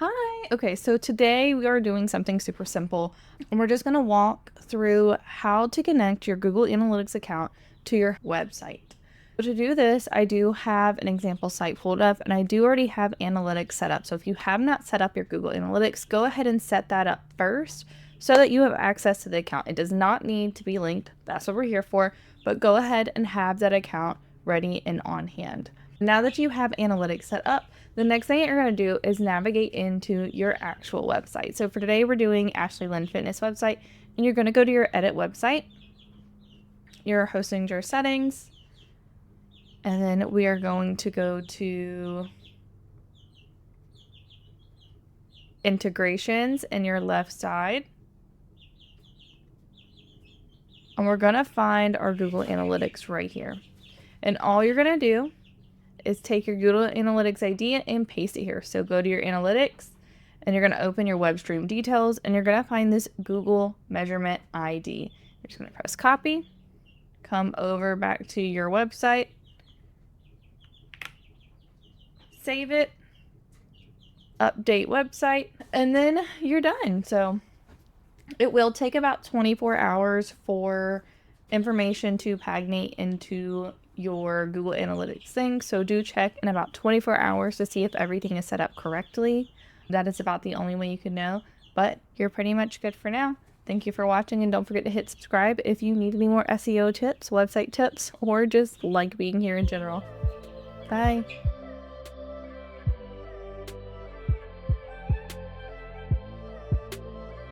Hi. Okay, so today we are doing something super simple, and we're just going to walk through how to connect your Google Analytics account to your website. So to do this, I do have an example site pulled up, and I do already have analytics set up. So if you have not set up your Google Analytics, go ahead and set that up first so that you have access to the account. It does not need to be linked. That's what we're here for, but go ahead and have that account ready and on hand. Now that you have analytics set up, the next thing you're going to do is navigate into your actual website. So for today, we're doing Ashley Lynn Fitness website, and you're going to go to your edit website, your Hostinger settings, and then we are going to go to integrations in your left side. And we're going to find our Google Analytics right here. And all you're going to do is take your Google Analytics ID and paste it here. So go to your analytics and you're going to open your web stream details and you're going to find this Google measurement ID. You're just going to press copy, come over back to your website, save it, update website, and then you're done. So it will take about 24 hours for information to paginate into your Google Analytics thing. So do check in about 24 hours to see if everything is set up correctly. That is about the only way you can know, but you're pretty much good for now. Thank you for watching, and don't forget to hit subscribe if you need any more SEO tips, website tips, or just like being here in general. Bye.